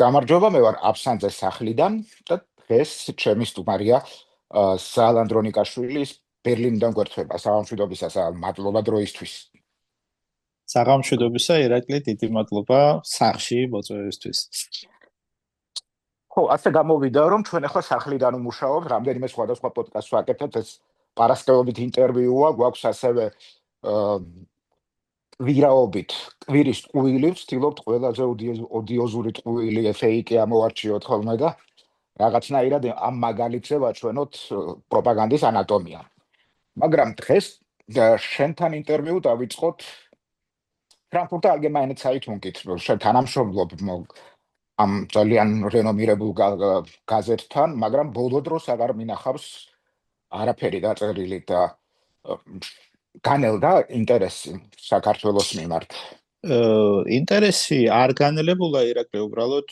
გამარჯობა, მე ვარ აფსანძე სახლიდან და დღეს ჩემი სტუმარია საალ ანდრონიკაშვილის ბერლინიდან გვერდება. სამშვიდობისა, საალ, მადლობა დროისთვის. საღამშვიდობისა, ირაკლი, დიდი მადლობა სახში მოწვევისთვის. ხო, ასე გამოვიდა, რომ ჩვენ ახლა სახლიდან ვმუშაობთ, რამდენიმე სხვადასხვა პოდკასტს ვაკეთებთ, ეს პარასკევობით ინტერვიუა, გვაქვს ასევე ვირაობით კვირის ტყუილი, ვცდილობთ ყველაზე ოდიოზური ტყუილი ფეიკი ამოვარჩიოთ ხოლმე და რაღაცნაირად ამ მაგალითზე ვაჩვენოთ პროპაგანდის ანატომია. მაგრამ დღეს შენთან ინტერვიუ დავიწყოთ ფრანკფურტერ ალგემაინე ცაიტუნგით, შენ თანამშრომლობ ამ ძალიან რენომირებულ გაზეთთან, მაგრამ ბოლო დროს აღარ მინახავს არაფერი დაწერილი და განელდა ინტერესი საქართველოს მიმართ. ინტერესი არ განელებულა, ირაკლი, უბრალოდ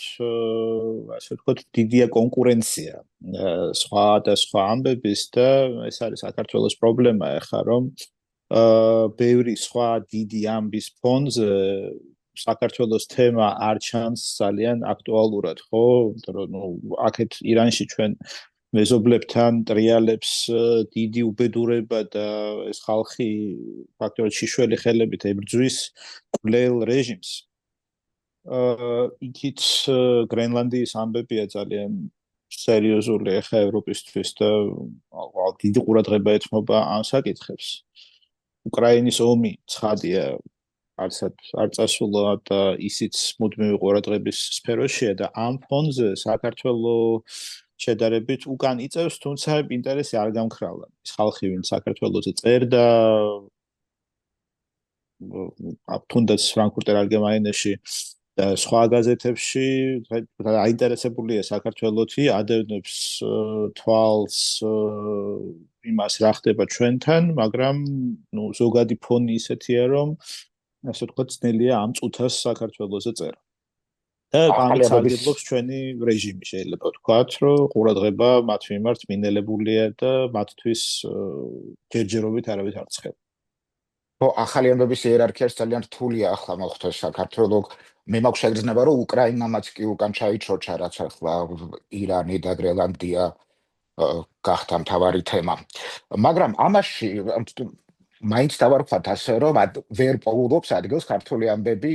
ასე ვთქვათ, დიდია კონკურენცია სხვა და სხვა ამბების და ეს არის საქართველოს პრობლემა ახლა, რომ ბევრი სხვა დიდი ამბის ფონზე საქართველოს თემა არ ჩანს ძალიან აქტუალურად, ხო? იმიტომ რომ აქეთ ირანში ჩვენ მეზობლებთან ტრიალებს დიდი უბედურება და ეს ხალხი ფაქტობრივად შიშველი ხელებით ებრძვის კვლელ რეჟიმს. იქით გრენლანდიის ამბებია ძალიან სერიოზული ახლა ევროპისთვის და დიდი ყურადღება ეთმობა ამ საკითხებს. უკრაინის ომი ცხადია, არ წასულა და ისიც მუდმივი ყურადღების სფეროშია და ამ ფონზე საქართველოს შედარებით უკან იწევს, თუმცა ინტერესი არ გამქრალა. ის ხალხი, ვინც საქართველოზე წერდა, თუნდაც ფრანკფურტერ ალგემაინეში და სხვა გაზეთებში აინტერესებულია საქართველოთი, ადევნებს თვალს იმას რა ხდება ჩვენთან, მაგრამ ზოგადი ფონი ისეთია, რომ ასე ვთქვათ, ძნელია ამ წუთას საქართველოზე წერა. და ამით სარგებლობს ჩვენი რეჟიმი, შეიძლება ვთქვათ, რომ ყურადღება მათ მიმართ მინელებულია და მათთვის ჯერჯერობით არავის არ ცხება. ხო, ახალი ამბების იერარქიას ძალიან რთულია ახლა მოხდეს საქართველოს. მე მაქვს შეგრძნება, რომ უკრაინამაც კი უკან ჩაიჩოჩა, რაც ახლა ირანი და გრენლანდია გახდა მთავარი თემა. მაგრამ ამაში მაინც დავარქვათ ასე, რომ ვერ პოულობს ადგილს ქართული ამბები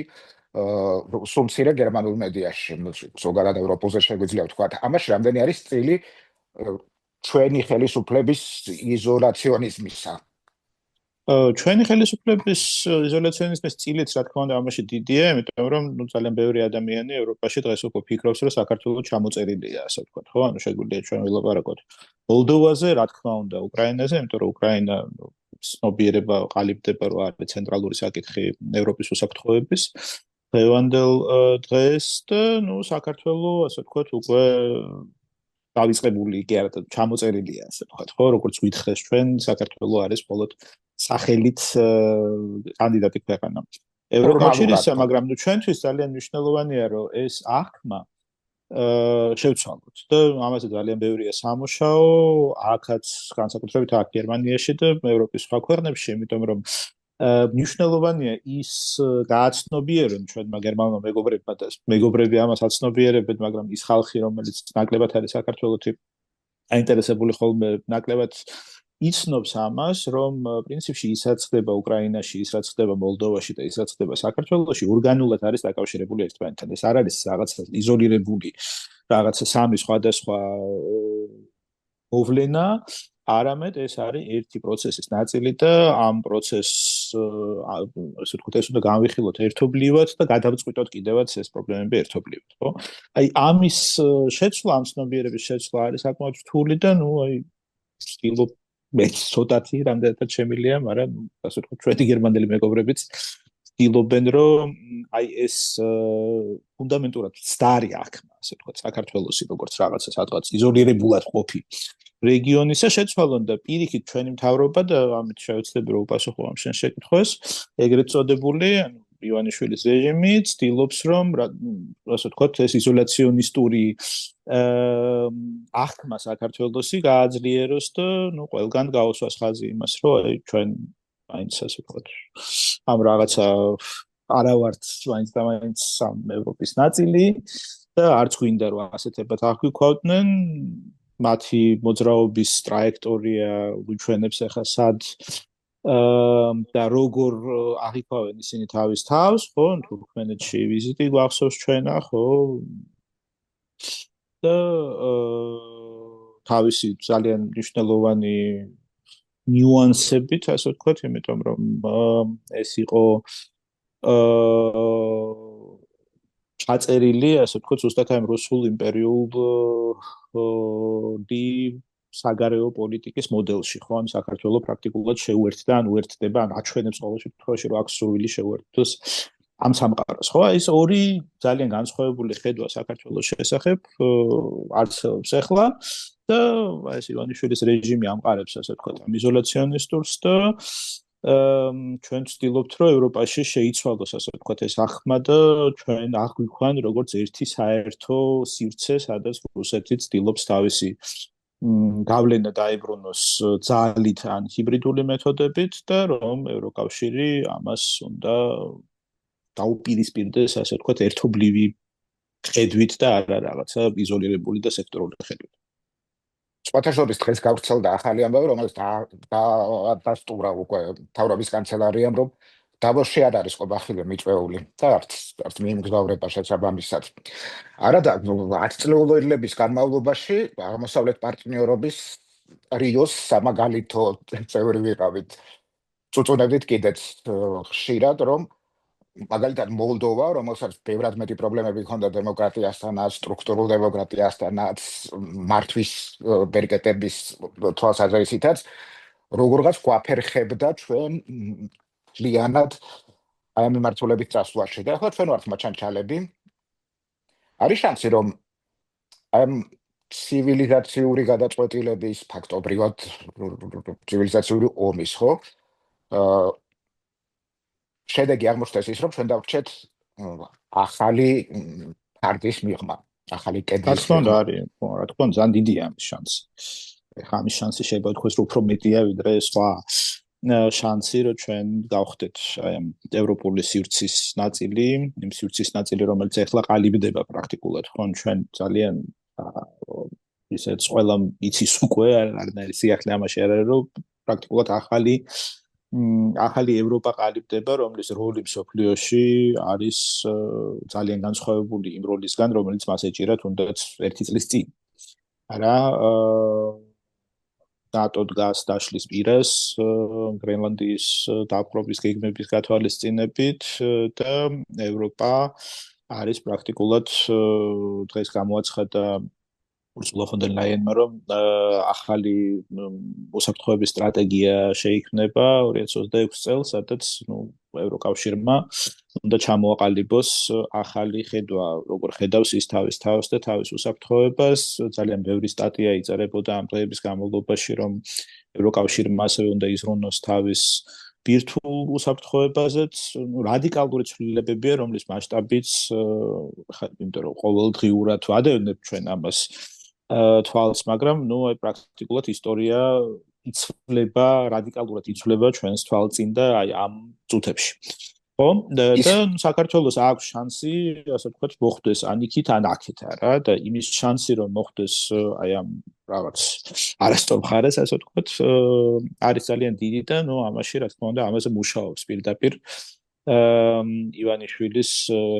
სულ მცირე გერმანულ მედიაში, ზოგადად ევროპულზე შეგვიძლია ვთქვათ. ამაში რამდენი არის წილი ჩვენი ხელისუფლების იზოლაციონიზმისა? ჩვენი ხელისუფლების იზოლაციონიზმის წილიც, რა თქმა უნდა, ამაში დიდია, იმიტომ რომ ძალიან ბევრი ადამიანი ევროპაში დღეს უკვე ფიქრობს, რომ საქართველოს ჩამოწერილია, ასე ვთქვათ, ხო? ანუ შეგვიძლია ჩვენ ვილაპარაკოთ მოლდოვაზე, რა თქმა უნდა, უკრაინაზე, იმიტომ რომ უკრაინა ცნობიერება ყალიბდება, რომ არის ცენტრალური საკითხი ევროპის უსაფრთხოების დღევანდელ დღეს და საქართველოს, ასე ვთქვათ, უკვე დავიწყებული კი არა, ჩამოწერილია, ასე ვთქვათ, ხო? როგორც ვითხრეს ჩვენ, საქართველოს არის მხოლოდ სახელით კანდიდატი ქვეყანა ევროკავშირისა, მაგრამ ჩვენთვის ძალიან მნიშვნელოვანია, რომ ეს აღქმა შევცვალოთ და ამაზე ძალიან ბევრია სამუშაო, აქაც განსაკუთრებით აქ გერმანიაში და ევროპის სხვა ქვეყნებში, იმიტომ რომ მნიშვნელოვანია ის გააცნობიერონ ჩვენმა გერმანულმა მეგობრებმა და მეგობრები ამას აცნობიერებენ, მაგრამ ის ხალხი, რომელიც ნაკლებად არის საქართველოთი აინტერესებული ხოლმე, ნაკლებად იცნობს ამას, რომ პრინციპში ისაც ხდება უკრაინაში, ისაც ხდება მოლდოვაში და ისაც ხდება საქართველოში, ორგანულად არის დაკავშირებული ერთმანეთთან. ეს არ არის რაღაცა იზოლირებული, რაღაცა სამი სხვადასხვა მოვლენა, არამედ ეს არის ერთი პროცესის ნაწილი და ამ პროცესს, ასე ვთქვათ, ეს უნდა განვიხილოთ ერთობლივად და გადავწყვიტოთ კიდევაც ეს პრობლემები ერთობლივად, ხო? აი ამის შეცვლა, ამ ცნობიერების შეცვლა არის საკმაოდ რთული და ვცდილობ მე ცოტათი რამდენადაც შემილია, მაგრამ ასე ვთქვათ, ჩვენი გერმანელი მეგობრებიც ვცდილობენ, რომ აი ეს ფუნდამენტურად მცდარი აღქმა, ასე ვთქვათ, საქართველოსი როგორც რაღაცა სადღაც იზოლირებულად ყოფი რეგიონისა შეცვალონ და პირიქით ჩვენი მთავრობა და ამით შევეცდები რომ უპასუხო ამ შენ შეკითხვას, ეგრეთ წოდებული, ანუ ივანიშვილის რეჟიმი ცდილობს, რომ ასე ვთქვათ, ეს იზოლაციონისტური აღქმა საქართველოსი გააძლიეროს და ყველგან გაუსვას ხაზი იმას, რომ აი ჩვენ მაინც ასე ვთქვათ, ამ რაღაცა არა ვართ მაინც და მაინც ევროპის ნაწილი და არც გვინდა რომ ასეთებად აღვიქვავდნენ მათი მოძრაობის ტრაექტორია უჩვენებს ახლა სად და როგორ აღიქვავენ ისინი თავის თავს, ხო, თურქმენეთში ვიზიტი გვახსოვს ჩვენა, ხო, და თავისი ძალიან მნიშვნელოვანი ნიუანსებით, ასე ვთქვათ, იმიტომ რომ ეს იყო ჩაწერილი, ასე ვთქვათ, ზუსტად ამ რუსულ იმპერიული საგარეო პოლიტიკის მოდელში, ხო, ან საქართველოს პრაქტიკულად შეუერთდა, ან უერთდება, ან აჩვენებს ყოველ შემთხვევაში, რომ აქვს სურვილი შეუერთდეს ამ სამყაროს, ხო? ეს ორი ძალიან განსხვავებული ხედვა საქართველოს შესახებ არსებობს ახლა და ეს ივანიშვილის რეჟიმი ამყარებს, ასე ვთქვათ, ამ იზოლაციონისტურს და ჩვენ ვცდილობთ, რომ ევროპაში შეიცვალოს, ასე ვთქვათ, ეს ახმა და ჩვენ აღვიქვან როგორც ერთი საერთო სივრცე, სადაც რუსეთი ცდილობს თავისი გავლენა დაიბრუნოს ძალით ან ჰიბრიდული მეთოდებით და რომ ევროკავშირი ამას უნდა დაუპირისპირდეს, ასე ვთქვათ, ერთობლივი ხედვით და არა რაღაცა იზოლირებული და სექტორული ხედვით. სხვათა შორის დღეს გავრცელდა ახალი ამბავი, რომელიც დასტურა უკვე მთავრობის კანცელარიამ, რომ დავოსში არ არის ყობახილი მიწვეული და არც მიემგზავრება შესაბამისად. არადა 10 წლეულების განმავლობაში აღმოსავლეთ პარტნიორობის რიოს სამაგალითო წევრი ვიყავით. წუწუნებით კიდეც ხშირად, რომ მაგალითად მოლდოვა, რომელსაც ბევრად მეტი პრობლემები ჰქონდა დემოკრატიასთან, სტრუქტურულ დემოკრატიასთან, მართვის ბერკეტების თვალსაზრისითაც, როგორღაც გვაფერხებდა ჩვენ ლიანად აი ამ მიმართულებით წასვლაში. და ახლა ჩვენ ვართ მაჩანჩალები. არის შანსი, რომ აი ამ ცივილიზაციური გადაწყვეტილების ფაქტობრივად ცივილიზაციური ომის, ხო? შედეგი აღმოჩნდეს ის, რომ ჩვენ დავრჩეთ ახალი ფარდის მიღმა, ახალი კედლის რა თქმა უნდა არის, რა თქმა უნდა, ძალიან დიდია ამის შანსი. ეხლა ამის შანსი შეიძლება ვთქვას, რომ უფრო მეტია ვიდრე სხვა შანსი, რომ ჩვენ გავხდეთ აი ამ ევროპული სივრცის ნაწილი, იმ სივრცის ნაწილი, რომელიც ეხლა ყალიბდება პრაქტიკულად, ხო, ჩვენ ძალიან ისეთ ყველა იცის უკვე, არანაირი სიახლე ამაში არ არის, რომ პრაქტიკულად ახალი ევროპა ყალიბდება, რომლის როლი მსოფლიოში არის ძალიან განსხვავებული იმ როლისგან, რომელიც მას ეჭირა თუნდაც 1 წლის წინ. არა, ნატო დგას დაშლის პირას, გრენლანდიის დაპყრობის გეგმების გათვალისწინებით და ევროპა არის პრაქტიკულად დღეს გამოაცხადა Ursula von der Leyen-მა, რომ ახალი უსაფრთხოების სტრატეგია შეიქმნება 2026 წელს, სადაც ევროკავშირმა უნდა ჩამოაყალიბოს ახალი ხედვა, როგორ ხედავს ის თავის თავს და თავის უსაფრთხოებას. ძალიან ბევრი სტატია იწერებოდა ამ დღეების განმავლობაში, რომ ევროკავშირმა ასევე უნდა იზრუნოს თავის ბირთვულ უსაფრთხოებაზეც, რადიკალური ცვლილებებია, რომლის მასშტაბიც, იმიტომ რომ ყოველდღიურად ვადევნებ ჩვენ ამას თვალს, მაგრამ აი პრაქტიკულად ისტორია იცვლება, რადიკალურად იცვლება ჩვენს თვალწინ და აი ამ წუთებში. ხო? და საქართველოს აქვს შანსი, ასე ვთქვათ, მოხდეს ან იქით, ან აქეთ, არა, და იმის შანსი, რომ მოხდეს აი ამ რაღაც არასწორ მხარეს, ასე ვთქვათ, არის ძალიან დიდი და ამაში, რა თქმა უნდა, ამაზე მუშაობს პირდაპირ ივანიშვილის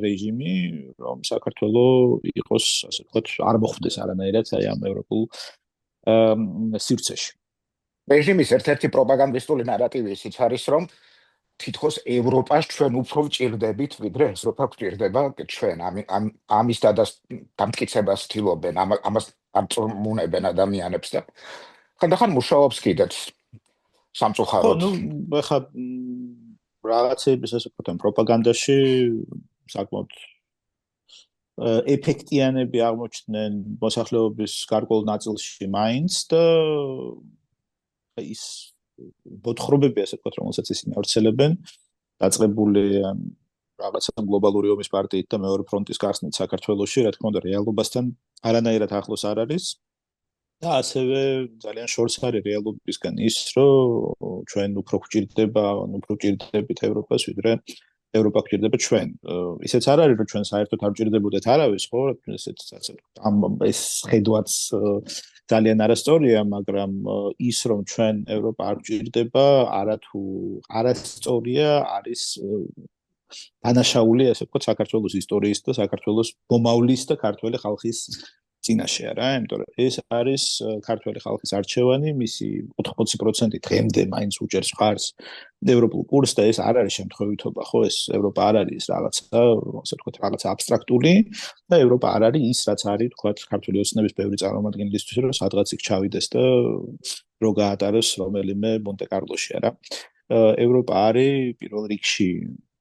რეჟიმი, რომ საქართველოს იყოს, ასე ვთქვათ, არ მოხვდეს არანაირად აი ამ ევროპულ სივრცეში. რეჟიმის ერთ-ერთი პროპაგანდისტული ნარატივი ისიც არის, რომ თითქოს ევროპას ჩვენ უფრო ვჭირდებით, ვიდრე ევროპა გვჭირდება ჩვენ. ამის დამტკიცებას ცდილობენ, ამას აწმუნებენ ადამიანებს და ხანდახან მუშაობს კიდეც სამწუხაროდ. ხო, ეხლა რაღაცების ასე ვთქვათ, პროპაგანდაში საკმაოდ ეფექტიანები აღმოჩნდნენ მოსახლეობის გარკვეულ ნაწილში მაინც და ის მოთხრობები, ასე ვთქვათ, რომელსაც ისინი ავრცელებენ, დაწყებული რაღაცა გლობალური ომის პარტიით და მეორე ფრონტის გახსნით საქართველოში, რა თქმა უნდა, რეალობასთან არანაირად ახლოს არ არის. და ასევე ძალიან შორს არის რეალობისგან ის, რომ ჩვენ უფრო გვჭირდება, უფრო გვჭირდებით ევროპას, ვიდრე ევროპა გვჭირდება ჩვენ. ისეც არ არის, რომ ჩვენ საერთოდ არ გვჭირდებოდეთ არავის, ხო? ესეც ამ ეს ხედვაც ძალიან არასწორია, მაგრამ ის რომ ჩვენ ევროპა არ გვჭირდება, არათუ არასწორია, არის დანაშაული, ასე ვთქვათ, საქართველოს ისტორიის და საქართველოს მომავლის და ქართველი ხალხის წინაშე არა, იმიტომ რომ ეს არის ქართველი ხალხის არჩევანი, მისი 80% დღემდე მაინც უჭერს მხარს ევროპულ კურსს და ეს არ არის შემთხვევითობა, ხო, ეს ევროპა არ არის რაღაცა, ასე ვთქვათ, რაღაცა აბსტრაქტული და ევროპა არ არის ის, რაც არის, ვთქვათ, ქართული ოცნების ბევრი წარმომადგენლისთვის, რომ სადღაც იქ ჩავიდეს და რო გაატაროს რომელიმე მონტე-კარლოში, არა. ევროპა არის პირველ რიგში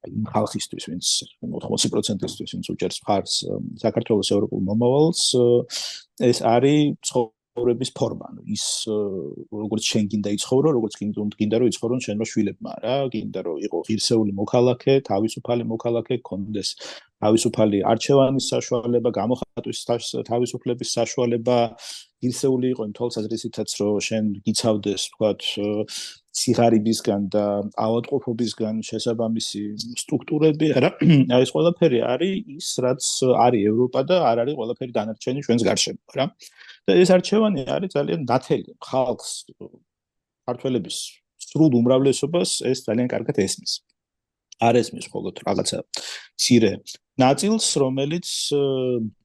იმ ხალხისთვის, ვინც 80%-ისთვის, ვინც უჭერს მხარს საქართველოს ევროპულ მომავალს, ეს არის ცხოვრების ფორმა. ის როგორც შენ გინდა იცხოვრო, როგორც გინდა რომ იცხოვრონ შენმა შვილებმა, რა, გინდა რომ იყო ღირსეული მოქალაქე, თავისუფალი მოქალაქე, გქონდეს თავისუფალი არჩევანის საშუალება, გამოხატვის თავისუფლების საშუალება, ღირსეული იყო იმ თვალსაზრისითაც, რომ შენ გიცავდეს, ვთქვათ, სიღარიბისგან და ავადმყოფობისგან შესაბამისი სტრუქტურები, არა, ეს ყველაფერი არის ის, რაც არის ევროპა და არ არის ყველაფერი დანარჩენი ჩვენს გარშემო, რა. და ეს არჩევანი არის ძალიან ნათელი ხალხს, ქართველების სრულ უმრავლესობას ეს ძალიან კარგად ესმის. არ ესმის მხოლოდ რაღაცა მცირე ნაწილს, რომელიც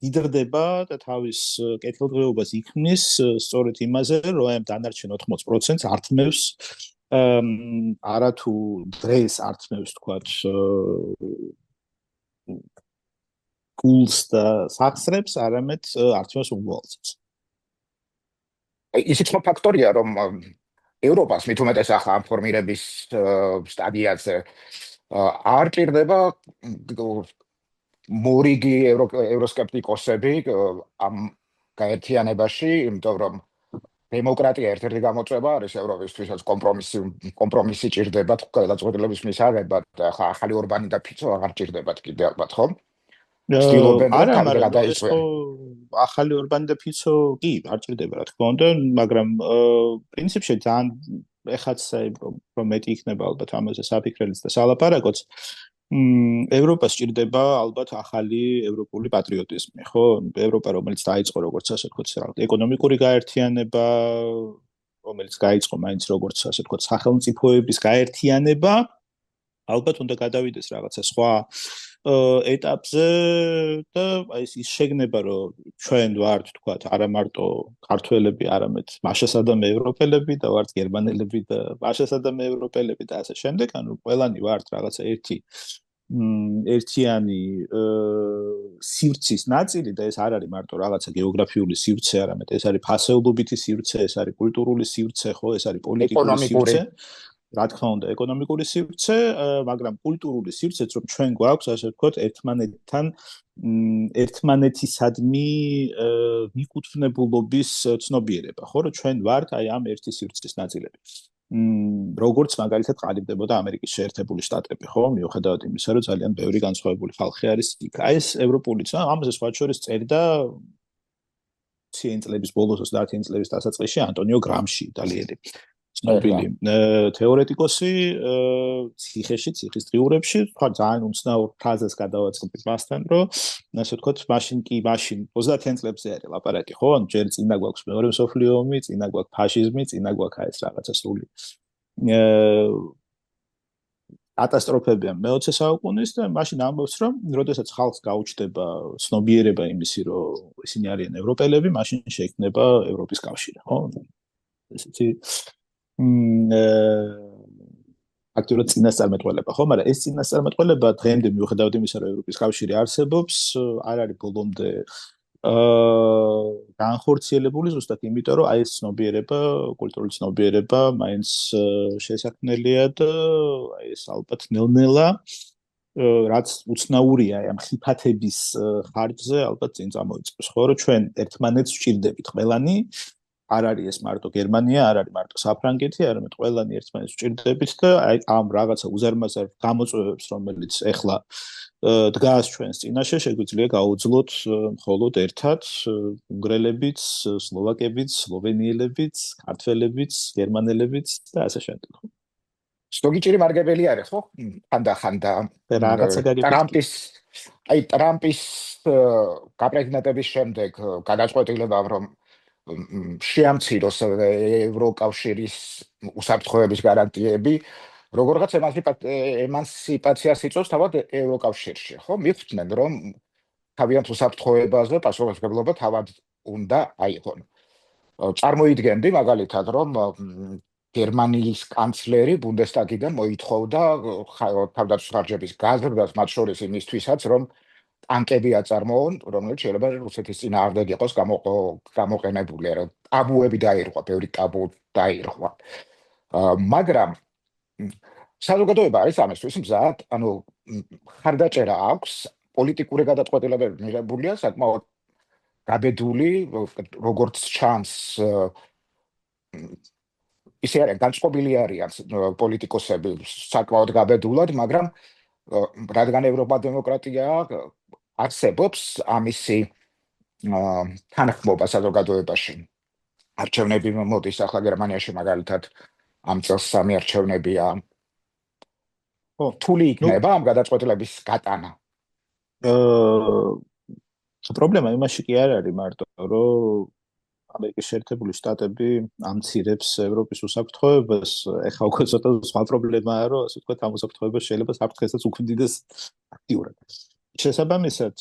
იდრდება და თავის კეთილდღეობას იქმნის სწორედ იმაზე, რომ ამ დანარჩენ 80%-ს ართმევს არათუ დღეს ართმევს, თქვათ, გულს და სახსრებს, არამედ ართმევს უმრავლესობას. ისიც ფაქტორია, რომ ევროპას მით უმეტეს ახლა ამ ფორმირების სტადიაზე არ ჭირდება მორიგი ევროსკეპტიკოსები ამ გაერთიანებაში, იმიტომ რომ დემოკრატია ერთ-ერთი გამოწვევა არის ევროპისთვისაც კომპრომისი ჭირდებათ გადაწყვეტილების მისაღებად. ახლა ახალი ორბანი და ფიცო აღარ ჭირდებათ კიდე ალბათ, ხო? ცდილობენ რომ თავი გადაიწყდნენ. ახალი ორბანი და ფიცო კი არ ჭირდება, რა თქმა უნდა, მაგრამ პრინციპში ძალიან ეხაც რომ მეტი იქნება ალბათ ამაზე საფიქრელიც და სალაპარაკოც. ევროპას ჭირდება ალბათ ახალი ევროპული პატრიოტიზმი, ხო? ევროპა, რომელიც დაიწყო როგორც ასე ვთქვათ, ეკონომიკური გაერთიანება, რომელიც გაიწყო მაინც როგორც ასე ვთქვათ, სახელმწიფოების გაერთიანება, ალბათ უნდა გადავიდეს რაღაცა სხვა ეტაპზე და აი ის შეგნება, რომ ჩვენ ვართ, თქვათ, არა მარტო ქართველები, არამედ მაშასადამე ევროპელები და ვართ გერმანელები და მაშასადამე ევროპელები და ასე შემდეგ, ანუ ყველანი ვართ რაღაცა ერთიანი სივრცის ნაწილი და ეს არ არის მარტო რაღაცა გეოგრაფიული სივრცე, არამედ ეს არის ფასეულობითი სივრცე, ეს არის კულტურული სივრცე, ხო, ეს არის პოლიტიკური სივრცე. რა თქმა უნდა, ეკონომიკური სივრცე, მაგრამ კულტურული სივრცეც, რომ ჩვენ გვაქვს, ასე ვთქვათ, ერთმანეთისადმი მიკუთვნებულობის ცნობიერება, ხო, რომ ჩვენ ვართ აი ამ ერთი სივრცის ნაწილები. როგორც მაგალითად ყალიბდებოდა ამერიკის შეერთებული შტატები, ხო, მიუხედავად იმისა, რომ ძალიან ბევრი განსხვავებული ხალხი არის იქ. აი ეს ევროპული ცა, ამაზე სხვა შორის წერდა 20 წლების ბოლოს 30 წლების დასაწყისში ანტონიო გრამში, იტალიელი ცნობილი თეორეტიკოსი, ციხის დღიურებში, თქვა ძალიან უცნაურ ფრაზას გადავაწყდით მასთან, რომ ასე ვთქვათ, მაშინ 30-იან წლებზე არის ლაპარაკი, ხო? ანუ ჯერ წინა გვაქვს მეორე მსოფლიო ომი, წინა გვაქვს ფაშიზმი, წინა გვაქვს ეს რაღაცა სრული კატასტროფებია მე-20 საუკუნის და მაშინ ამბობს, რომ როდესაც ხალხს გაუჩნდება ცნობიერება იმისი, რომ ისინი არიან ევროპელები, მაშინ შეიქმნება ევროპის კავშირი, ხო? ესეთი აქტიურად წინასწარმეტყველება, ხო, მაგრამ ეს წინასწარმეტყველება დღემდე მიუხედავად იმისა, რომ ევროპის კავშირი არსებობს, არ არის ბოლომდე განხორციელებული ზუსტად იმიტომ, რომ აი ეს ცნობიერება, კულტურული ცნობიერება მაინც შესაქმნელია და აი ეს ალბათ ნელ-ნელა რაც უცნაურია ამ ხიფათების ხარჯზე ალბათ წინ წამოიწყოს, ხო, რომ ჩვენ ერთმანეთს ვჭირდებით ყველანი არ არის ეს მარტო გერმანია, არ არის მარტო საფრანგეთი, არამედ ყველანი ერთმანეთს ვჭირდებით და აი ამ რაღაცა უზარმაზარ გამოწვევებს, რომელიც ეხლა დგას ჩვენს წინაშე, შეგვიძლია გაუძლოთ მხოლოდ ერთად უნგრელებიც, სლოვაკებიც, სლოვენიელებიც, ქართველებიც, გერმანელებიც და ასე შემდეგ. სტოგიჭირი მარგებელი არის ხო? ხანდა რაღაცა გაგიფიქრე. ტრამპის ტრამპის გაპრეზიდენტების შემდეგ გადაწყვეტილებამ რომ შეამციროს ევროკავშირის უსაფრთხოების გარანტიები, როგორღაც ემანსიპაციას იწვევს თავად ევროკავშირში, ხო? მიხვდნენ რომ თავიანთ უსაფრთხოებაზე პასუხისმგებლობა თავად უნდა აიღონ. წარმოიდგენდი მაგალითად რომ გერმანიის კანცლერი ბუნდესტაგიდან მოითხოვდა თავდაცვის ხარჯების გაზრდას, მათ შორის იმისთვისაც, რომ ტანკები აწარმოონ, რომელიც შეიძლება რუსეთის წინააღმდეგ იყოს გამოყენებული, რომ ტაბუები დაირღვა, ბევრი ტაბუ დაირღვა. მაგრამ საზოგადოება არის ამისთვის მზად, ანუ ხარდაჭერა აქვს, პოლიტიკური გადაწყვეტილებები მიღებულია, საკმაოდ გაბედული, როგორც ჩანს, ისე არის, განწყობილი არიან პოლიტიკოსები საკმაოდ გაბედულად, მაგრამ რადგან ევროპა დემოკრატიაა, არსებობს ამისი თანხმობა საზოგადოებაში. არჩევნები მოდის ახლა გერმანიაში მაგალითად ამ წელს 3 არჩევნებია. რთული იქნება ამ გადაწყვეტილების გატანა. პრობლემა იმაში კი არ არის მარტო, რომ ამერიკის შეერთებული შტატები ამცირებს ევროპის უსაფრთხოებას, ეხლა უკვე ცოტა სხვა პრობლემაა, რომ ასე ვთქვათ, ამ უსაფრთხოებას შეიძლება საფრთხესაც უქმნიდეს აქტიურად. შესაბამისად,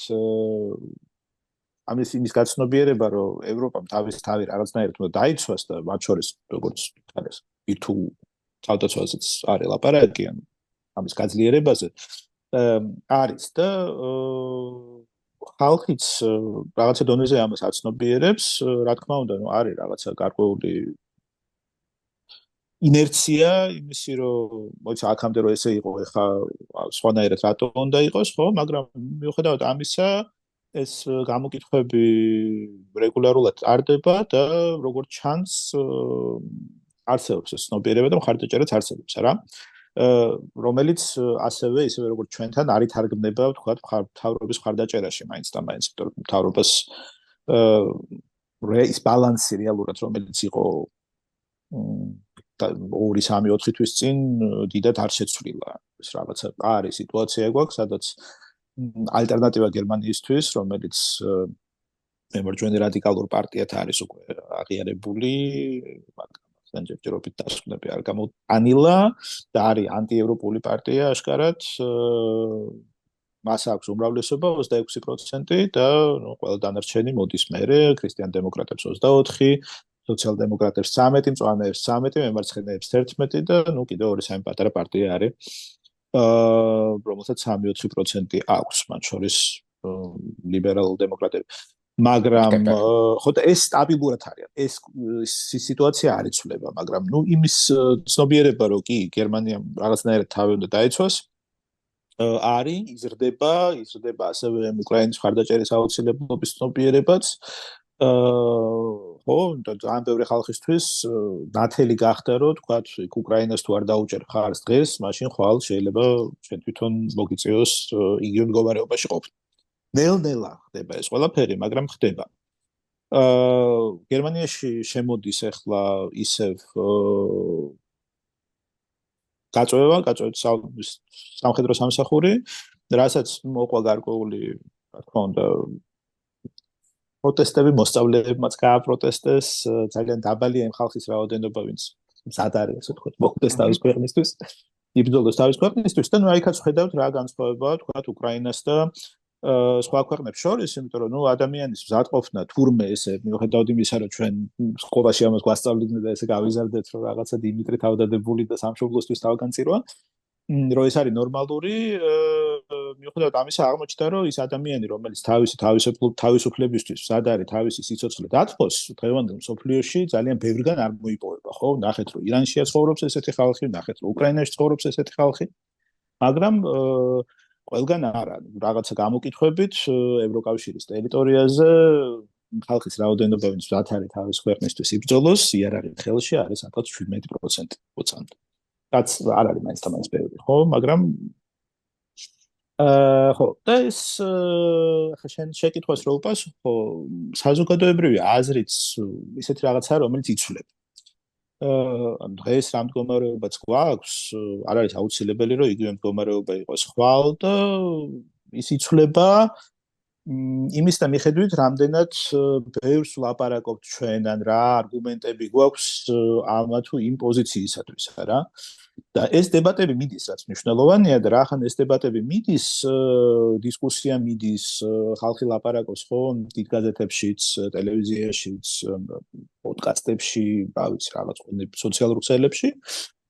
ამის იმის გაცნობიერება, რომ ევროპამ თავის თავი რაღაცნაირად უნდა დაიცვას და მათ შორის როგორც არის თუ თავდაცვაზეც არის ლაპარაკი ამის გაძლიერებაზე არის და ხალხიც რაღაცა დონეზე ამას აცნობიერებს, რა თქმა უნდა, არის რაღაცა გარკვეული ინერცია იმისი, რომ მოიცა აქამდე რომ ესე იყო, ეხლა სხვანაირად რატო უნდა იყოს, ხო, მაგრამ მიუხედავად ამისა, ეს გამოკითხვები რეგულარულად ტარდება და როგორც ჩანს, არსებობს ეს ცნობიერება და მხარდაჭერაც არსებობს, რა. რომელიც ასევე ისევე როგორც ჩვენთან არ ითარგმნება, ვთქვათ, მთავრობის მხარდაჭერაში მაინც და მაინც, იმიტომ რომ მთავრობას ის ბალანსი რეალურად რომელიც იყო 2-3-4 თვის წინ დიდად არ შეცვლილა. ეს რაღაცა არის სიტუაცია გვაქვს, სადაც ალტერნატივა გერმანიისთვის, რომელიც მემარჯვენე რადიკალურ პარტიად არის უკვე აღიარებული, მაგრამ ჯერჯერობით დასკვნები არ გამოტანილა და არის ანტიევროპული პარტია აშკარად, მას აქვს უმრავლესობა 26% და ყველა დანარჩენი მოდის მერე, ქრისტიან დემოკრატებს 24, სოციალ-დემოკრატებს 13, მწვანეებს 13, მემარცხენეებს 11 და კიდევ ორი სამი პატარა პარტია არის, რომელსაც 3-4% აქვს, მათ შორის ლიბერალ დემოკრატები. მაგრამ ხო და ეს სტაბილურად არის. ეს სიტუაცია არ იცვლება, მაგრამ იმის ცნობიერება, რომ კი გერმანიამ რაღაცნაირად თავი უნდა დაიცვას, არის, იზრდება ასევე უკრაინის მხარდაჭერის აუცილებლობის ცნობიერებაც. ხო, ძალიან ბევრი ხალხისთვის ნათელი გახდა, რომ თქვათ, უკრაინას თუ არ დაუჭერ ხარს დღეს, მაშინ ხვალ შეიძლება ჩვენ თვითონ მოგიწევოს იგივე მდგომარეობაში ყოფნა. ნელ-ნელა ხდება ეს ყველაფერი, მაგრამ ხდება. გერმანიაში შემოდის ახლა ისევ გაწვევა სამხედრო სამსახური, რასაც მოყვა გარკვეული, რა თქმა უნდა, პროტესტები, მოსწავლეებმაც გააპროტესტეს, ძალიან დაბალია იმ ხალხის რაოდენობა, ვინც მზად არის, ასე ვთქვათ, მოხდეს თავის ქვეყნისთვის, იბრძოლოს თავის ქვეყნისთვის და იქაც ვხედავთ რა განსხვავებაა, თქვათ, უკრაინას და სხვა ქვეყნებს შორის, იმიტომ რომ ადამიანის მზადყოფნა თურმე ესე მიუხედავად იმისა, რომ ჩვენ სკოლაში ამას გვასწავლიდნენ და ესე გავიზარდეთ, რომ რაღაცა დიმიტრი თავდადებული და სამშობლოსთვის თავგანწირვა, რომ ეს არის ნორმალური, მიუხედავად ამისა აღმოჩნდა, რომ ის ადამიანი, რომელიც თავისუფლებისთვის მზად არის თავისი სიცოცხლე დათხოვს, დღევანდელ მსოფლიოში ძალიან ბევრგან არ მოიპოვება, ხო? ნახეთ, რომ ირანშია ცხოვრობს ესეთი ხალხი, ნახეთ, რომ უკრაინაში ცხოვრობს ესეთი ხალხი, მაგრამ ყველგან არა, რაღაცა გამოკითხვებით ევროკავშირის ტერიტორიაზე ხალხის რაოდენობა, ვინც მზად არის თავის ქვეყნისთვის იბრძოლოს, იარაღით ხელში არის აკაც 17%. რაც არ არის მაინც და მაინც ბევრი, ხო, მაგრამ ხო, და ეს ხა შენ შეკითხვას რო უპასუხო, საზოგადოებრივი აზრიც ისეთი რაღაცაა, რომელიც იცვლება. დღეს რა მდგომარეობაც გვაქვს, არ არის აუცილებელი, რომ იგივე მდგომარეობა იყოს ხვალ და ის იცვლება იმის და მიხედვით, რამდენად ბევრს ვლაპარაკობთ ჩვენ, ან რა არგუმენტები გვაქვს ამა თუ იმ პოზიციისათვის, რა. და ეს დებატები მიდის, რაც მნიშვნელოვანია და რახან ეს დებატები მიდის, დისკუსია მიდის, ხალხი ლაპარაკობს ხო, დიდ გაზეთებშიც, ტელევიზიაშიც, პოდკასტებში, რა ვიცი, რაღაც სოციალურ ქსელებში.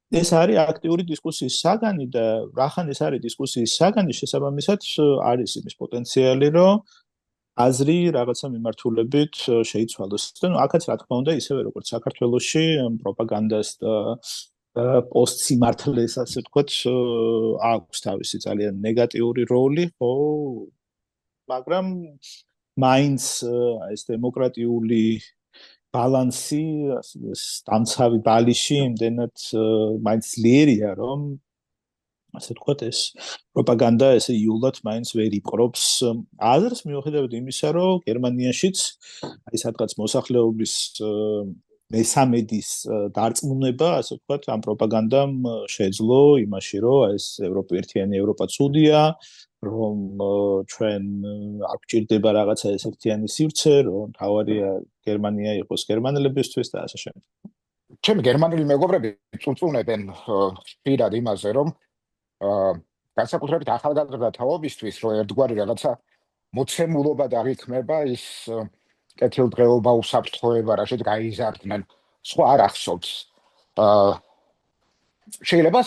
ეს არის აქტიური დისკუსიის საგანი და რახან ეს არის დისკუსიის საგანი, შესაბამისად არის იმის პოტენციალი, რომ აზრი რაღაცა მიმართულებით შეიცვალოს. და ნუ აქაც რა თქმა უნდა, ისევე როგორც საქართველოში პროპაგანდას და პოსტსიმართლეს, ასე ვთქვათ, აქვს თავისი ძალიან ნეგატიური როლი, ხო, მაგრამ მაინც ეს დემოკრატიული ბალანსი, დამცავი ბალიში იმდენად მაინც ძლიერია, რომ ასე ვთქვათ, ეს პროპაგანდა ესე იულად მაინც ვერ იპყრობს აზრს, მიუხედავად იმისა, რომ გერმანიაშიც აი სადღაც მოსახლეობის მესამედის დარწმუნება, ასე ვთქვათ, ამ პროპაგანდამ შეძლო იმაში, რომ ეს ერთიანი ევროპა ცუდია, რომ ჩვენ არ გვჭირდება რაღაცა ეს ერთიანი სივრცე, რომ თავარია გერმანია იყოს გერმანელებისთვის და ასე შემდეგ. ჩემი გერმანელი მეგობრები წუწუნებენ ხშირად იმაზე, რომ განსაკუთრებით ახალგაზრდა თაობისთვის, რომ ერთგვარი რაღაცა მოცემულობა დაგიქმება, ის კეთილდღეობა, უსაფრთხოება, რაშიც გაიზარდნენ, სხვა არ ახსოვს. შეიძლება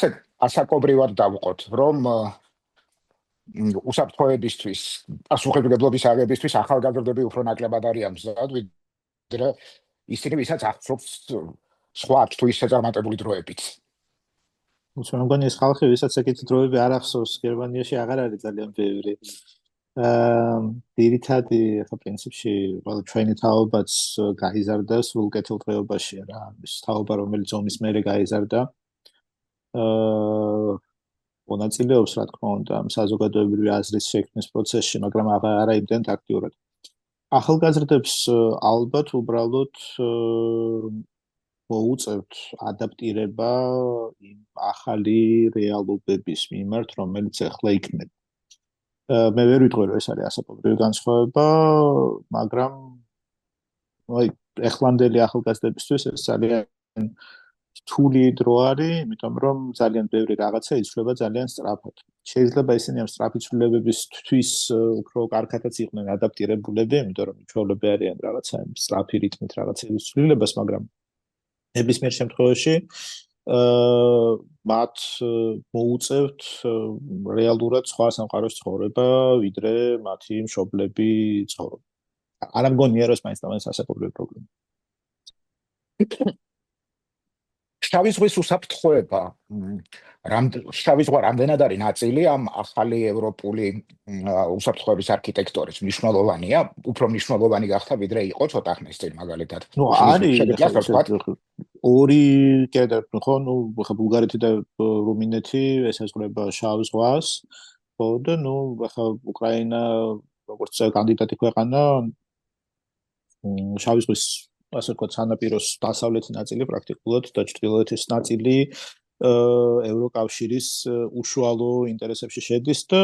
ასაკობრივად დავუყოთ, რომ უსაფრთხოებისთვის, პასუხისმგებლობის აღებისთვის ახალგაზრდები უფრო ნაკლებად არიან მზად, ვიდრე ისინი, ვისაც ახსოვს სხვა თუ ისე წარმატებული დროებიც. მე მგონი ეს ხალხი, ვისაც ეგეთი დროები არ ახსოვს, გერმანიაში აღარ არის ძალიან ბევრი. ძირითადი, ხო, პრინციპში, ყველა ჩვენი თაობაც გაიზარდა სულ კეთილდღეობაში, რა, ის თაობა, რომელიც ომის მერე გაიზარდა. მონაწილეობს, რა თქმა უნდა, საზოგადოებრივი აზრის შექმნის პროცესში, მაგრამ არა იმდენად აქტიურად. ახალგაზრდებს ალბათ უბრალოდ მოუწევთ ადაპტირება იმ ახალი რეალობების მიმართ, რომელიც ახლა იქნება. მე ვერ ვიტყვი, რომ ეს არის ასაკობრივი განსხვავება, მაგრამ აი, ეხლანდელი ახალგაზრდებისთვის ეს ძალიან რთული დრო არის, იმიტომ რომ ძალიან ბევრი რაღაცა იცვლება ძალიან სწრაფად. შეიძლება ისინი ამ სწრაფი ცვლილებებისთვის უფრო კარგადაც იყვნენ ადაპტირებულები, იმიტომ რომ ჩვეულებრივი არიან რაღაცა სწრაფი რიტმით რაღაცების ცვლილებას, მაგრამ ნებისმიერ შემთხვევაში მათ მოუწევთ რეალურად სხვა სამყაროს ცხოვრება, ვიდრე მათი მშობლები ცხოვრობენ. არ მგონია, რომ ეს მაინც ასაკობრივი პრობლემა. შავი ზღვის უსაფრთხოება, შავი ზღვა რამდენად არის ნაწილი ამ ახალი ევროპული უსაფრთხოების არქიტექტურის მნიშვნელოვანია, უფრო მნიშვნელოვანი გახდა, ვიდრე იყო ცოტა ხნის წინ, მაგალითად. ნუ არის ორი კედა, ხო, ნუ ხა ბულგარეთი და რუმინეთი ესაზღვრება შავ ზღვას, ხო, და ნუ ხა უკრაინა როგორც კანდიდატი ქვეყანა შავი ზღვის ასე ვთქვათ, სანაპიროს დასავლეთი ნაწილი პრაქტიკულად და ჩრდილოეთის ნაწილი ევროკავშირის უშუალო ინტერესებში შედის და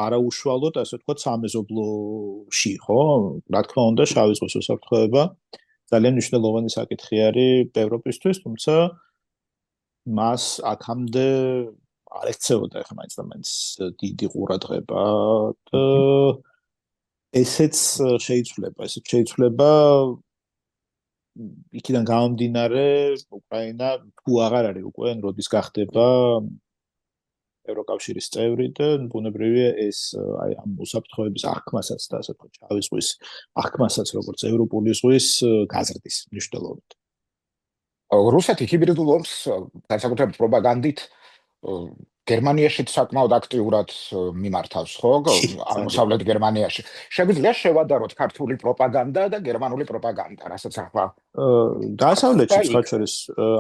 არაუშუალოდ, ასე ვთქვათ, სამეზობლოში, ხო? რა თქმა უნდა, შავი ზღვის უსაფრთხოება ძალიან მნიშვნელოვანი საკითხი არის ევროპისთვის, თუმცა მას აქამდე არ ექცეოდა ახლა მაინც დიდი ყურადღება და ესეც შეიძლება იქიდან გამომდინარე, უკრაინა თუ აღარ არის უკვე, როდის გახდება ევროკავშირის წევრი და ბუნებრივია ეს აი ამ უსაფრთხოების აღქმასაც და ასე ვთქვათ, შავი ზღვის აღქმასაც როგორც ევროპული ზღვის გაზრდის მნიშვნელობით. რუსეთი ჰიბრიდულ ომს განსაკუთრებით პროპაგანდით გერმანიაშიც საკმაოდ აქტიურად მიმართავს, ხო? აღმოსავლეთ გერმანიაში. შეგვიძლია შევადაროთ ქართული პროპაგანდა და გერმანული პროპაგანდა, რასაც ახლა დასავლეთში სხვაჩორის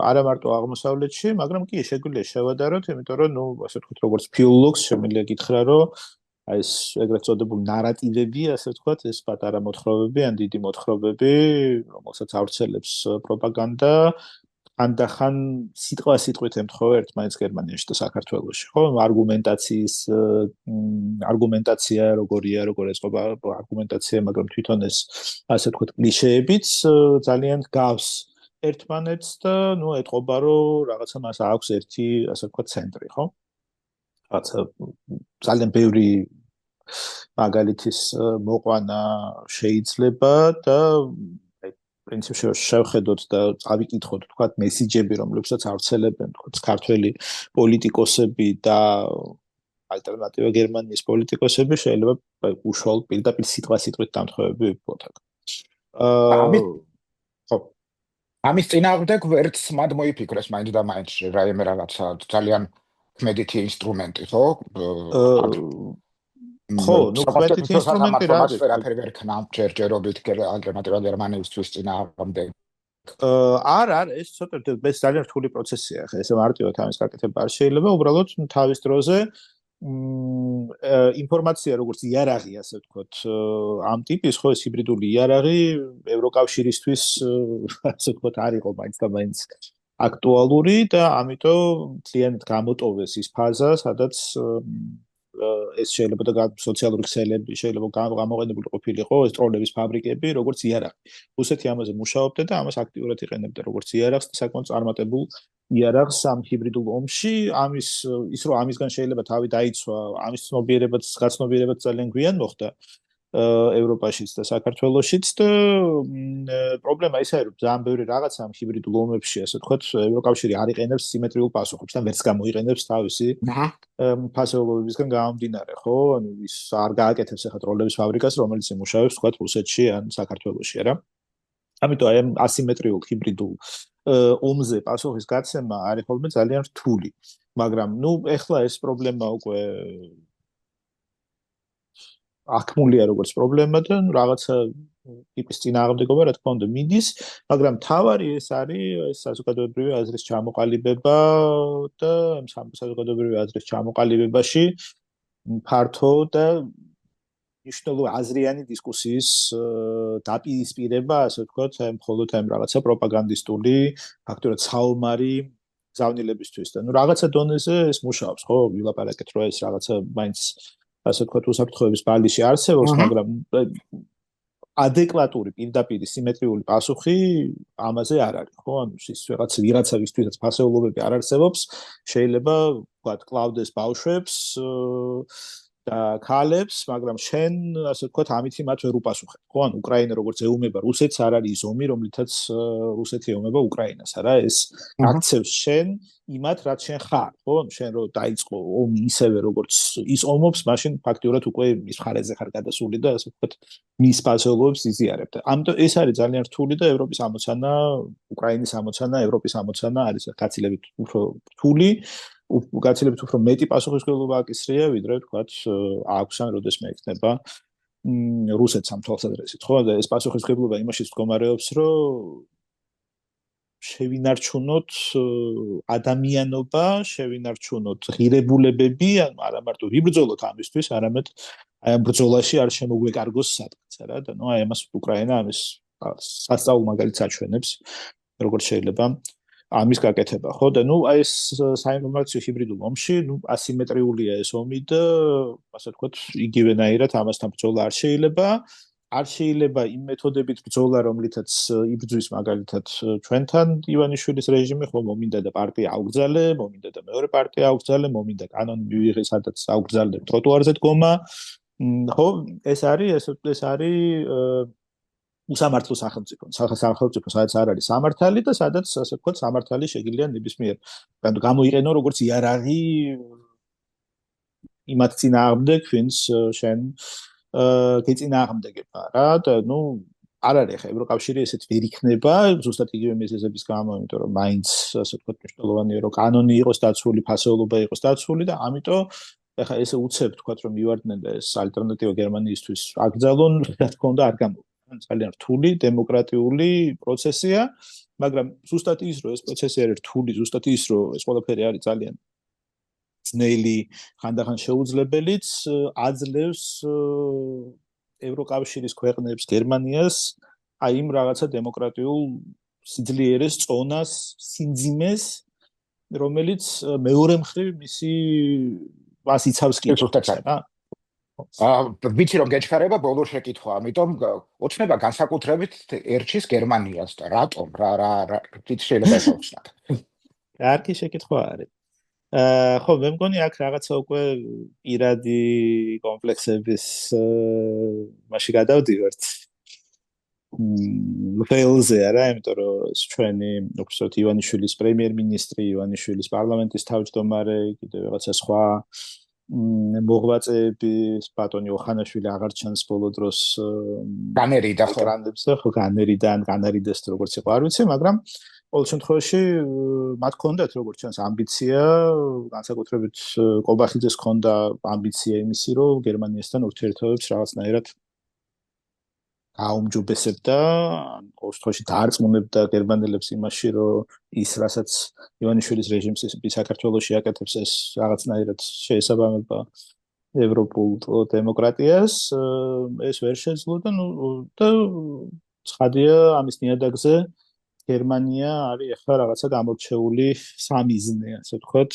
არა მარტო აღმოსავლეთში, მაგრამ კი შეგვიძლია შევადაროთ, იმიტომ რომ, ნუ, ასე ვთქვათ, როგორც ფილოლოგს შემიძლია გითხრა, რომ აი ეს ეგრეთ წოდებული ნარატივები, ასე ვთქვათ, ეს პატარა მოთხრობები ან დიდი მოთხრობები, რომელსაც ავრცელებს პროპაგანდა, ანდახან სიტყვით ემთხოვა ერთმანეთს გერმანიაში და საქართველოში, ხო? არგუმენტაცია როგორია, როგორ ეწყობა არგუმენტაცია, მაგრამ თვითონ ეს ასე ვთქვათ კლიშეებიც ძალიან გავს ერთმანეთს და ნუ ეტყობა რომ რაღაცა მას აქვს ერთი ასე ვთქვათ ცენტრი, ხო? რაღაცა ძალიან ბევრი მაგალითის მოყვანა შეიძლება და პრინციპში შევხედოთ და წავიკითხოთ თქვათ მესიჯები, რომლებსაც ავრცელებენ თქვათ ქართველი პოლიტიკოსები და ალტერნატივა გერმანიის პოლიტიკოსები, შეიძლება უშუალოდ პირდაპირ სიტყვით დამთხოვები ვიპოვოთ. ამის ხო, ამის წინააღმდეგ ვერც მათ მოიფიქრეს მაინც და მაინც რაიმე რაღაცა ძალიან ქმედითი ინსტრუმენტი, ხო? ხო, ნუ ქმედითი ინსტრუმენტი რა არის? ვერაფერი ვერ ქნამ ჯერჯერობით ალტერნატივა გერმანიისთვის წინააღმდეგ. არა, ეს ცოტა ეს ძალიან რთული პროცესია, ხა ესე მარტივად ამის გაკეთება არ შეიძლება, უბრალოდ თავის დროზე ინფორმაცია როგორც იარაღი, ასე ვთქვათ, ამ ტიპის ხო ეს ჰიბრიდული იარაღი ევროკავშირისთვის ასე ვთქვათ არ იყო მაინც და მაინც აქტუალური და ამიტომ ძალიან გამოტოვეს ის ფაზა, სადაც ეს შეიძლება და სოციალური ქსელები შეიძლება გამოყენებული ყოფილიყო ეს ტროლების ფაბრიკები როგორც იარაღი. რუსეთი ამაზე მუშაობდა და ამას აქტიურად იყენებდა როგორც იარაღს და საკმაოდ წარმატებულ იარაღს ამ ჰიბრიდულ ომში. ის რომ ამისგან შეიძლება თავი დაიცვა, ამის გაცნობიერებაც ძალიან გვიან მოხდა ევროპაშიც და საქართველოშიც და პრობლემა ისაა რომ ძალიან ბევრი რაღაცა ამ ჰიბრიდულ ომებში ასე ვთქვათ ევროკავშირი არ იყენებს სიმეტრიულ პასუხებს და ვერც გამოიყენებს თავისი ფასეულობებისგან გამომდინარე, ხო? ანუ ის არ გააკეთებს ახლა ტროლების ფაბრიკას, რომელიც იმუშავებს ვთქვათ რუსეთში ან საქართველოში, არა? ამიტომ აი ასიმეტრიულ ჰიბრიდულ ომზე პასუხის გაცემა არის ხოლმე ძალიან რთული, მაგრამ ნუ ეხლა ეს პრობლემა უკვე აქმულია როგორც პრობლემა და რაღაცა ტიპის წინააღმდეგობა რა თქმა უნდა მიდის, მაგრამ თავარი ეს არის ეს საზოგადოებრივი აზრის ჩამოყალიბება და საზოგადოებრივი აზრის ჩამოყალიბებაში ფართო და მნიშვნელოვანი აზრიანი დისკუსიის დაპირისპირება, ასე ვთქვათ, მხოლოდ ამ რაღაცა პროპაგანდისტული, ფაქტობრივად საომარი გზავნილებისთვის და ნუ რაღაცა დონეზე ეს მუშაობს, ხო? ვილაპარაკეთ რომ ეს რაღაცა მაინც ასე ვთქვათ უსაფრთხოების ბალიში არსებობს, მაგრამ ადეკვატური პირდაპირი სიმეტრიული პასუხი ამაზე არ არის, ხო? ანუ ის ვიღაცავისთვისაც ფასეულობები არ არსებობს, შეიძლება ვთქვათ კლავდეს ბავშვებს და ქალებს, მაგრამ შენ ასე ვთქვათ ამითი მათ ვერ უპასუხებ, ხო? ანუ უკრაინა როგორც ეუმება რუსეთს არ არის ის ომი, რომლითაც რუსეთი ეუმება უკრაინას, არა? ეს აქცევს შენ იმათ რაც შენ ხარ, ხო? შენ რო დაიწყო ომი ისევე როგორც ის ომობს, მაშინ ფაქტიურად უკვე ის მხარეზე ხარ გადასული და ასე ვთქვათ მის ფასეულობებს იზიარებ და ამიტომ ეს არის ძალიან რთული და ევროპის ამოცანა, უკრაინის ამოცანა, ევროპის ამოცანა არის გაცილებით უფრო რთული, გაცილებით უფრო მეტი პასუხისმგებლობა აკისრია, ვიდრე ვთქვათ აქვს ან როდესმე ექნება რუსეთს ამ თვალსაზრისით, ხო? და ეს პასუხისმგებლობა იმაშიც მდგომარეობს, რომ შევინარჩუნოთ ადამიანობა, შევინარჩუნოთ ღირებულებები, ანუ არა მარტო ვიბრძოლოთ ამისთვის, არამედ აი ამ ბრძოლაში არ შემოგვეკარგოს სადღაც, რა და ნუ აი ამას უკრაინა ამის სასწაულ მაგალითს აჩვენებს, როგორც შეიძლება ამის გაკეთება, ხო? და ნუ აი ეს საინფორმაციო ჰიბრიდულ ომში, ნუ ასიმეტრიულია ეს ომი და ასე ვთქვათ, იგივენაირად ამასთან ბრძოლა არ შეიძლება. არ შეიძლება იმ მეთოდებით ბრძოლა, რომლითაც იბრძვის მაგალითად ჩვენთან ივანიშვილის რეჟიმი, ხო, მომინდა და პარტია აუგზალე, მომინდა და მეორე პარტია აუგზალე, მომინდა კანონი მივიღე, სადაც აუგზალე ტროტუარზე დგომა. ხო, ეს არის უსამართლო სახელმწიფო, სადაც არ არის სამართალი და სადაც ასე ვთქვათ, სამართალი შეგიძლია ნებისმიერ გამოიყენო როგორც იარაღი იმათ წინააღმდეგ, ვინც შენ გეწინააღმდეგება რა და ნუ არ არის ხა ევროკავშირი ესეთ ვერ იქნება ზუსტად იგივე მიზეზების გამო, იმიტომ რომ მაინც ასე ვთქვათ მნიშვნელოვანია რომ კანონი იყოს დაცული, ფასეულობა იყოს დაცული და ამიტომ ეხა ესე უცებ ვთქვათ რომ მივარდნენ და ეს ალტერნატივა გერმანიისთვის აკრძალონ, რა თქმა უნდა არ გამოგვიყვანს. ძალიან რთული დემოკრატიული პროცესია, მაგრამ ზუსტად ის რომ ეს პროცესი არის რთული, ზუსტად ის რომ ეს ყველაფერი არის ძალიან ძნელი, ხანდახან შეუძლებელიც აძლევს ევროკავშირის ქვეყნებს, გერმანიას აი იმ რაღაცა დემოკრატიულ სიძლიერეს, წონას, სიმძიმეს, რომელიც მეორე მხრივ მას იცავს კიდევ, ზუსტად. ვიცი რომ გეჩქარება ბოლო შეკითხვა, ამიტომ ოცნება განსაკუთრებით ერჩის გერმანიას და რატომ რა შეიძლება შევხსნათ. კარგი შეკითხვა არის. ხო, მე მგონი აქ რაღაცა უკვე პირადი კომპლექსების მასში გადავდივართ. ფეილზე არა, იმიტომ რომ ჩვენი უბრალოდ ივანიშვილის პრემიერ-მინისტრი, ივანიშვილის პარლამენტის თავმჯდომარე, კიდევ რაღაცა სხვა მოღვაწეები, ბატონი ოხანაშვილი აღარ ჩანს ბოლო დროს განერიდა ხო? ეკრანებზე, ხო, განერიდეს როგორც იყო, არ ვიცი, მაგრამ ყოველ შემთხვევაში მათ ჰქონდათ როგორც ჩანს ამბიცია, განსაკუთრებით კობახიძეს ჰქონდა ამბიცია იმისი, რომ გერმანიასთან ურთიერთობებს რაღაცნაირად გააუმჯობესებდა, ყოველ შემთხვევაში დაარწმუნებდა გერმანელებს იმაში, რომ ის, რასაც ივანიშვილის რეჟიმს საქართველოში აკეთებს, ეს რაღაცნაირად შეესაბამება ევროპულ დემოკრატიას, ეს ვერ შეძლო და ცხადია ამის ნიადაგზე გერმანია არის ახლა რაღაცა გამორჩეული სამიზნე, ასე ვთქვათ,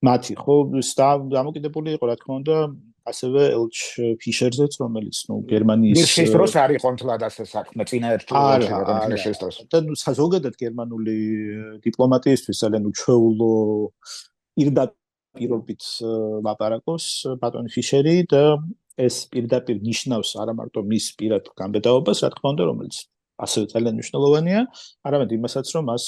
მათი ხო დამოკიდებული იყო, რა თქმა უნდა, ასევე ელჩ ფიშერზეც, რომელიც გერმანიის შეს დროს არ იყო მთლად ასე საქმე, წინა ერთში დროს. და საზოგადოდ გერმანული დიპლომატიისთვის ძალიან უჩვეულო პირდაპირობით ლაპარაკობს ბატონი ფიშერი და ეს პირდაპირ ნიშნავს არა მარტო მის პირად გამბედაობას, რა თქმა უნდა, რომელიც ასევე ძალიან მნიშვნელოვანია, არამედ იმასაც, რომ მას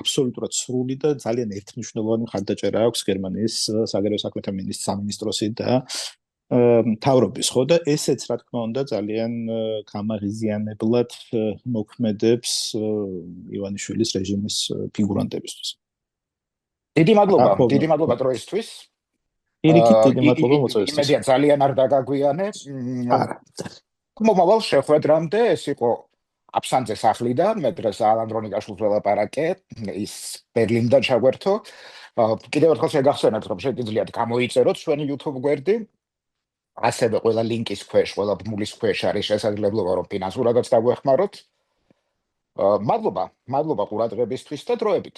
აბსოლუტურად სრული და ძალიან ერთმნიშვნელოვანი მხარდაჭერა აქვს გერმანიის საგარეო საქმეთა სამინისტროსი და მთავრობის, ხო, და ესეც, რა თქმა უნდა, ძალიან გამაღიზიანებლად მოქმედებს ივანიშვილის რეჟიმის ფიგურანტებისთვის. დიდი მადლობა დროისთვის. დიდი მადლობა მოწვევისთვის. იმედია ძალიან არ დაგაგვიანე. მომავალ შეხვედრამდე ეს იყო აფსანძე სახლიდან, მე დღეს ალანდრონიკაშვილს ველაპარაკე, ის ბერლინიდან ჩაგვერთო. კიდევ ერთხელ შეგახსენებთ, რომ შეგიძლიათ გამოიწეროთ ჩვენი YouTube გვერდი. ასევე ყველა ლინკის ქვეშ, ყველა ბმულის ქვეშ არის შესაძლებლობა, რომ ფინანსურადაც დაგვეხმაროთ. მადლობა ყურადღებისთვის და დროებით.